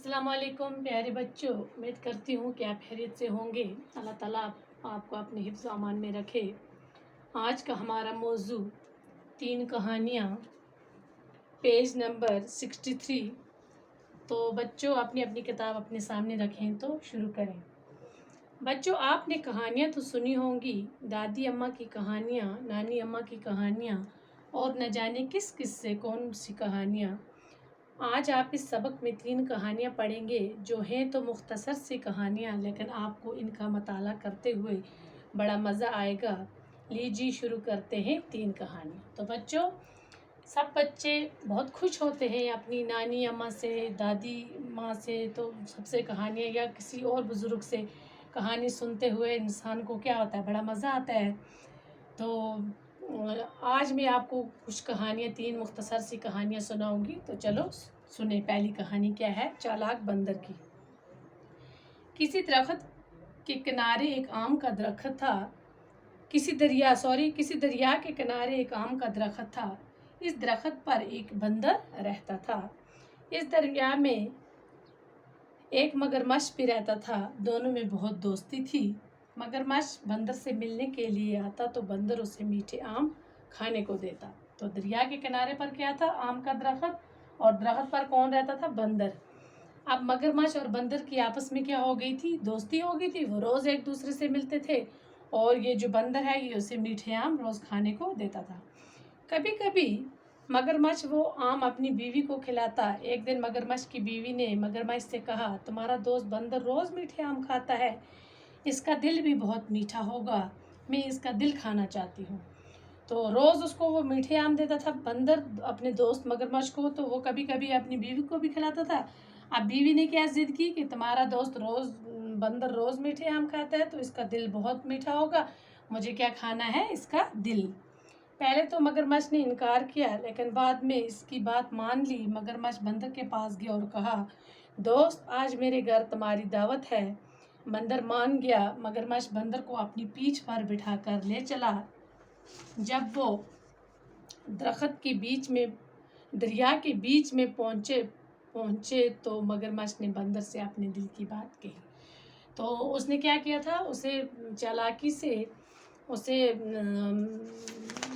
अस्सलाम वालेकुम प्यारे बच्चों, उम्मीद करती हूँ कि आप खैरियत से होंगे। अल्लाह ताला आपको अपने हिफ्ज़ अमान में रखे। आज का हमारा मौजू 3 कहानियाँ, पेज नंबर 63। तो बच्चों अपनी अपनी किताब अपने सामने रखें तो शुरू करें। बच्चों आपने कहानियाँ तो सुनी होंगी, दादी अम्मा की कहानियाँ, नानी अम्मा की कहानियाँ और न जाने किस किस से कौन सी कहानियाँ। आज आप इस सबक में 3 कहानियाँ पढ़ेंगे जो हैं तो मुख्तसर सी कहानियाँ, लेकिन आपको इनका मताला करते हुए बड़ा मज़ा आएगा। लीजिए शुरू करते हैं 3 कहानियाँ। तो बच्चों सब बच्चे बहुत खुश होते हैं अपनी नानी अम्मा से, दादी माँ से, तो सबसे कहानियाँ या किसी और बुज़ुर्ग से कहानी सुनते हुए इंसान को क्या होता है, बड़ा मज़ा आता है। तो आज मैं आपको कुछ कहानियाँ 3 मुख्तसर सी कहानियाँ सुनाऊंगी। तो चलो सुने। पहली कहानी क्या है, चालाक बंदर की। किसी दरख्त के किनारे एक आम का दरख्त था। किसी दरिया के किनारे एक आम का दरख्त था। इस दरख्त पर एक बंदर रहता था। इस दरिया में एक मगरमच्छ भी रहता था। दोनों में बहुत दोस्ती थी। मगरमच्छ बंदर से मिलने के लिए आता तो बंदर उसे मीठे आम खाने को देता। तो दरिया के किनारे पर क्या था, आम का दरख्त, और दरख्त पर कौन रहता था, बंदर। अब मगरमच्छ और बंदर की आपस में क्या हो गई थी, दोस्ती हो गई थी। वो रोज़ एक दूसरे से मिलते थे और ये जो बंदर है ये उसे मीठे आम रोज़ खाने को देता था। कभी कभी मगरमच्छ वो आम अपनी बीवी को खिलाता। एक दिन मगरमच्छ की बीवी ने मगरमच्छ से कहा, तुम्हारा दोस्त बंदर रोज़ मीठे आम खाता है, इसका दिल भी बहुत मीठा होगा, मैं इसका दिल खाना चाहती हूँ। तो रोज़ उसको वो मीठे आम देता था बंदर अपने दोस्त मगरमच्छ को, तो वो कभी कभी अपनी बीवी को भी खिलाता था। अब बीवी ने क्या ज़िद की कि तुम्हारा दोस्त बंदर रोज़ मीठे आम खाता है तो इसका दिल बहुत मीठा होगा, मुझे क्या खाना है, इसका दिल। पहले तो मगरमच्छ ने इनकार किया, लेकिन बाद में इसकी बात मान ली। मगरमच्छ बंदर के पास गया और कहा, दोस्त आज मेरे घर तुम्हारी दावत है। बंदर मान गया। मगरमच्छ बंदर को अपनी पीठ पर बिठा कर ले चला। जब वो दरख्त के बीच में दरिया के बीच में पहुँचे तो मगरमच्छ ने बंदर से अपने दिल की बात कही। तो उसने क्या किया था, उसे चालाकी से उसे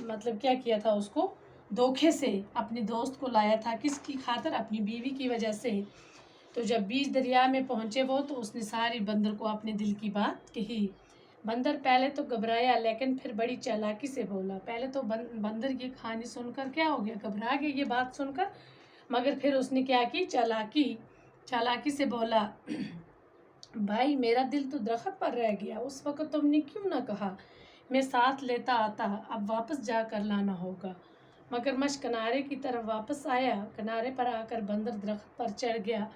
मतलब क्या किया था, उसको धोखे से अपने दोस्त को लाया था। किसकी खातिर, अपनी बीवी की वजह से। तो जब बीच दरिया में पहुँचे वो, तो उसने सारी बंदर को अपने दिल की बात कही। बंदर पहले तो घबराया, लेकिन फिर बड़ी चालाकी से बोला। पहले तो बंदर ये कहानी सुनकर क्या हो गया, घबरा गया ये बात सुनकर। मगर फिर उसने क्या की, चालाकी से बोला, भाई मेरा दिल तो दरख्त पर रह गया, उस वक़्त तुमने क्यों ना कहा, मैं साथ लेता आता, अब वापस जा कर लाना होगा। मगरमच्छ किनारे की तरफ वापस आया। किनारे पर आकर बंदर दरख्त पर चढ़ गया।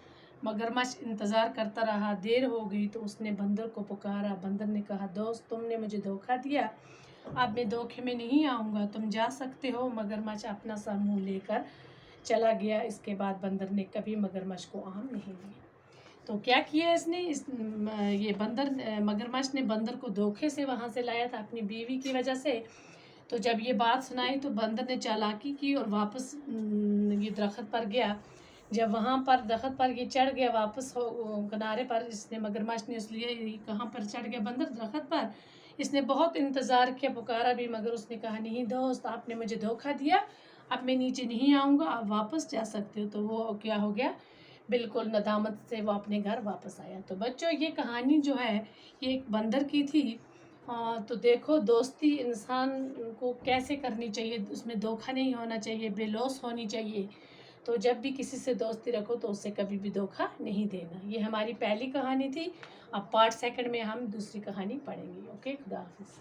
मगरमच्छ इंतज़ार करता रहा। देर हो गई तो उसने बंदर को पुकारा। बंदर ने कहा, दोस्त तुमने मुझे धोखा दिया, अब मैं धोखे में नहीं आऊँगा, तुम जा सकते हो। मगरमच्छ अपना सा मुँह लेकर चला गया। इसके बाद बंदर ने कभी मगरमच्छ को आम नहीं दिया। तो क्या किया इसने, ये मगरमच्छ ने बंदर को धोखे से वहाँ से लाया था अपनी बीवी की वजह से। तो जब ये बात सुनाई तो बंदर ने चालाकी की और वापस ये दरख्त पर गया। जब वहाँ पर दरख्त पर ये चढ़ गया वापस किनारे पर, इसने मगरमच्छ ने इसलिए कहाँ पर चढ़ गया, बंदर दरख्त पर। इसने बहुत इंतज़ार किया, पुकारा भी, मगर उसने कहा, नहीं दोस्त आपने मुझे धोखा दिया, अब मैं नीचे नहीं आऊँगा, आप वापस जा सकते हो। तो वो क्या हो गया, बिल्कुल नदामत से वो अपने घर वापस आया। तो बच्चों ये कहानी जो है ये एक बंदर की थी। तो देखो दोस्ती इंसान को कैसे करनी चाहिए, उसमें धोखा नहीं होना चाहिए, बेलौस होनी चाहिए। तो जब भी किसी से दोस्ती रखो तो उससे कभी भी धोखा नहीं देना। ये हमारी पहली कहानी थी। अब पार्ट सेकंड में हम दूसरी कहानी पढ़ेंगे। ओके, खुदा हाफिज़।